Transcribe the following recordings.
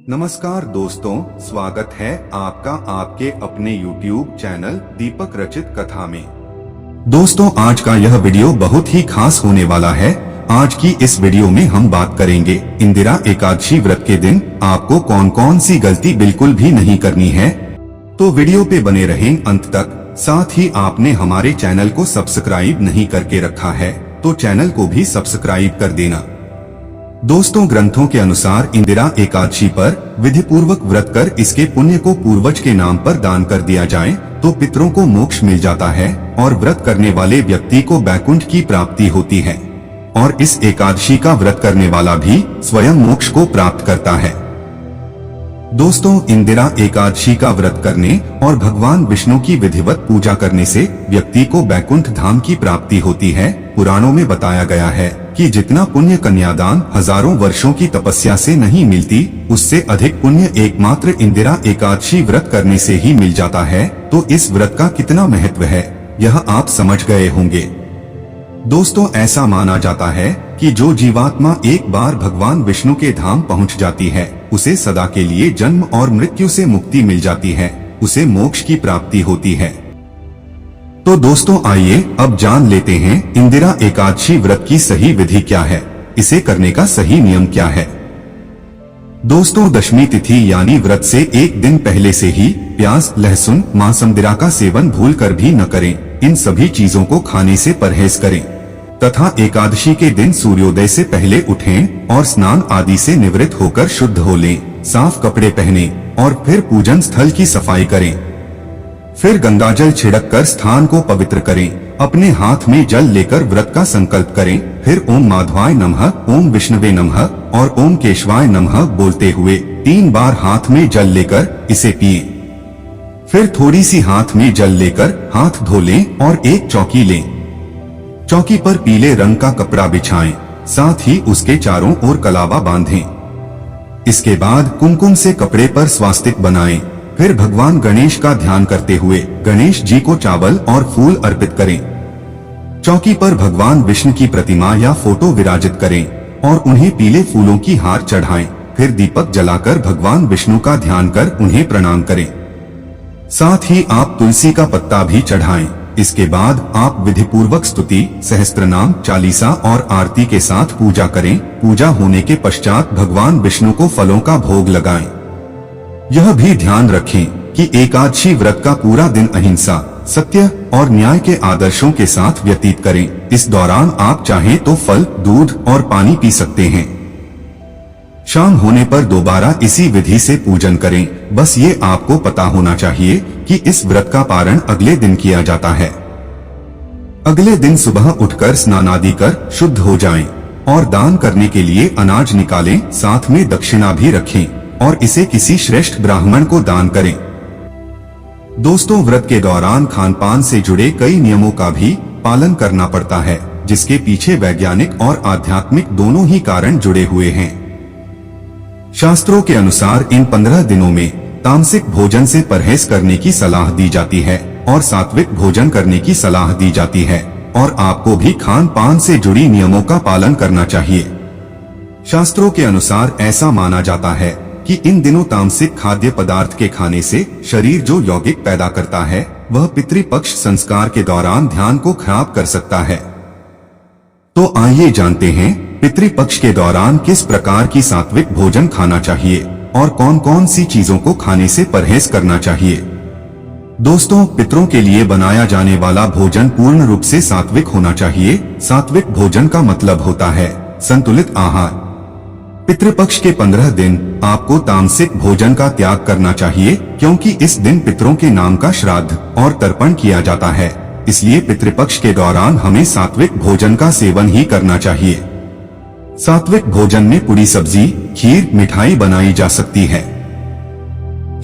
नमस्कार दोस्तों, स्वागत है आपका आपके अपने YouTube चैनल दीपक रचित कथा में। दोस्तों, आज का यह वीडियो बहुत ही खास होने वाला है। आज की इस वीडियो में हम बात करेंगे इंदिरा एकादशी व्रत के दिन आपको कौन कौन सी गलती बिल्कुल भी नहीं करनी है। तो वीडियो पे बने रहें अंत तक। साथ ही आपने हमारे चैनल को सब्सक्राइब नहीं करके रखा है तो चैनल को भी सब्सक्राइब कर देना। दोस्तों, ग्रंथों के अनुसार इंदिरा एकादशी पर विधि पूर्वक व्रत कर इसके पुण्य को पूर्वज के नाम पर दान कर दिया जाए तो पितरों को मोक्ष मिल जाता है और व्रत करने वाले व्यक्ति को वैकुंठ की प्राप्ति होती है और इस एकादशी का व्रत करने वाला भी स्वयं मोक्ष को प्राप्त करता है। दोस्तों, इंदिरा एकादशी का व्रत करने और भगवान विष्णु की विधिवत पूजा करने से व्यक्ति को वैकुंठ धाम की प्राप्ति होती है। पुराणों में बताया गया है कि जितना पुण्य कन्यादान हजारों वर्षों की तपस्या से नहीं मिलती, उससे अधिक पुण्य एकमात्र इंदिरा एकादशी व्रत करने से ही मिल जाता है। तो इस व्रत का कितना महत्व है यह आप समझ गए होंगे। दोस्तों, ऐसा माना जाता है कि जो जीवात्मा एक बार भगवान विष्णु के धाम पहुंच जाती है उसे सदा के लिए जन्म और मृत्यु से मुक्ति मिल जाती है, उसे मोक्ष की प्राप्ति होती है। तो दोस्तों, आइए अब जान लेते हैं इंदिरा एकादशी व्रत की सही विधि क्या है, इसे करने का सही नियम क्या है। दोस्तों, दशमी तिथि यानी व्रत से एक दिन पहले से ही प्याज, लहसुन, मांस, मदिरा का सेवन भूलकर भी न करें। इन सभी चीजों को खाने से परहेज करें तथा एकादशी के दिन सूर्योदय से पहले उठें और स्नान आदि से निवृत्त होकर शुद्ध हो लें, साफ कपड़े पहने और फिर पूजन स्थल की सफाई करें। फिर गंगाजल छिड़क कर स्थान को पवित्र करें। अपने हाथ में जल लेकर व्रत का संकल्प करें। फिर ओम माधवाय नमः, ओम विष्णवे नमः और ओम केशवाय नमः बोलते हुए 3 बार हाथ में जल लेकर इसे पिएं। फिर थोड़ी सी हाथ में जल लेकर हाथ धो लें और एक चौकी लें। चौकी पर पीले रंग का कपड़ा बिछाएं, साथ ही उसके चारों ओर कलावा बांधें। इसके बाद कुमकुम से कपड़े पर स्वास्तिक बनाएं। फिर भगवान गणेश का ध्यान करते हुए गणेश जी को चावल और फूल अर्पित करें। चौकी पर भगवान विष्णु की प्रतिमा या फोटो विराजित करें और उन्हें पीले फूलों की हार चढ़ाएं। फिर दीपक जलाकर भगवान विष्णु का ध्यान कर उन्हें प्रणाम करें। साथ ही आप तुलसी का पत्ता भी चढ़ाएं। इसके बाद आप विधिपूर्वक स्तुति, सहस्त्रनाम, चालीसा और आरती के साथ पूजा करें। पूजा होने के पश्चात भगवान विष्णु को फलों का भोग लगाएं। यह भी ध्यान रखें कि एकादशी व्रत का पूरा दिन अहिंसा, सत्य और न्याय के आदर्शों के साथ व्यतीत करें। इस दौरान आप चाहें तो फल, दूध और पानी पी सकते हैं। शाम होने पर दोबारा इसी विधि से पूजन करें। बस ये आपको पता होना चाहिए कि इस व्रत का पारण अगले दिन किया जाता है। अगले दिन सुबह उठकर स्नान आदि कर शुद्ध हो जाएं और दान करने के लिए अनाज निकालें। साथ में दक्षिणा भी रखें और इसे किसी श्रेष्ठ ब्राह्मण को दान करें। दोस्तों, व्रत के दौरान खानपान से जुड़े कई नियमों का भी पालन करना पड़ता है, जिसके पीछे वैज्ञानिक और आध्यात्मिक दोनों ही कारण जुड़े हुए हैं। शास्त्रों के अनुसार इन 15 दिनों में तामसिक भोजन से परहेज करने की सलाह दी जाती है और सात्विक भोजन करने की सलाह दी जाती है और आपको भी खान पान से जुड़ी नियमों का पालन करना चाहिए। शास्त्रों के अनुसार ऐसा माना जाता है कि इन दिनों तामसिक खाद्य पदार्थ के खाने से शरीर जो यौगिक पैदा करता है वह पितृपक्ष संस्कार के दौरान ध्यान को खराब कर सकता है। तो आइए जानते हैं पितृपक्ष के दौरान किस प्रकार की सात्विक भोजन खाना चाहिए और कौन कौन सी चीजों को खाने से परहेज करना चाहिए। दोस्तों, पितरों के लिए बनाया जाने वाला भोजन पूर्ण रूप से सात्विक होना चाहिए। सात्विक भोजन का मतलब होता है संतुलित आहार। पितृपक्ष के 15 दिन आपको तामसिक भोजन का त्याग करना चाहिए, क्योंकि इस दिन पितरों के नाम का श्राद्ध और तर्पण किया जाता है। इसलिए पितृपक्ष के दौरान हमें सात्विक भोजन का सेवन ही करना चाहिए। सात्विक भोजन में पूरी सब्जी, खीर, मिठाई बनाई जा सकती है।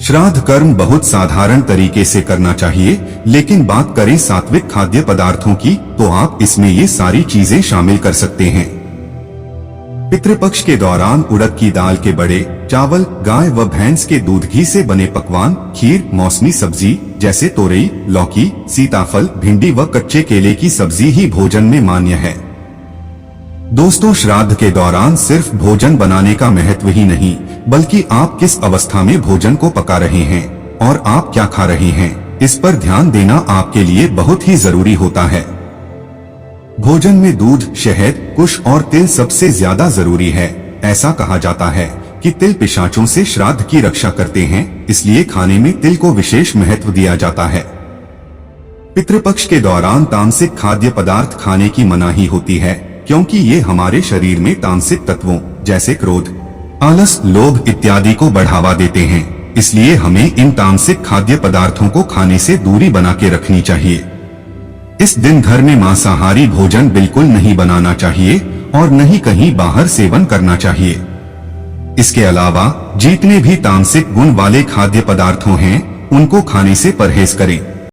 श्राद्ध कर्म बहुत साधारण तरीके से करना चाहिए, लेकिन बात करें सात्विक खाद्य पदार्थों की तो आप इसमें ये सारी चीजें शामिल कर सकते हैं। पितृपक्ष के दौरान उड़द की दाल के बड़े, चावल, गाय व भैंस के दूध घी से बने पकवान, खीर, मौसमी सब्जी जैसे तोरई, लौकी, सीताफल, भिंडी व कच्चे केले की सब्जी ही भोजन में मान्य है। दोस्तों, श्राद्ध के दौरान सिर्फ भोजन बनाने का महत्व ही नहीं, बल्कि आप किस अवस्था में भोजन को पका रहे हैं और आप क्या खा रहे हैं, इस पर ध्यान देना आपके लिए बहुत ही जरूरी होता है। भोजन में दूध, शहद, कुश और तिल सबसे ज्यादा जरूरी है। ऐसा कहा जाता है कि तिल पिशाचों से श्राद्ध की रक्षा करते हैं, इसलिए खाने में तिल को विशेष महत्व दिया जाता है। पितृपक्ष के दौरान तामसिक खाद्य पदार्थ खाने की मनाही होती है, क्योंकि ये हमारे शरीर में तामसिक तत्वों जैसे क्रोध, आलस, लोभ इत्यादि को बढ़ावा देते हैं। इसलिए हमें इन तामसिक खाद्य पदार्थों को खाने से दूरी बना के रखनी चाहिए। इस दिन घर में मांसाहारी भोजन बिल्कुल नहीं बनाना चाहिए और न ही कहीं बाहर सेवन करना चाहिए। इसके अलावा जितने भी तामसिक गुण वाले खाद्य पदार्थों हैं, उनको खाने से परहेज करें।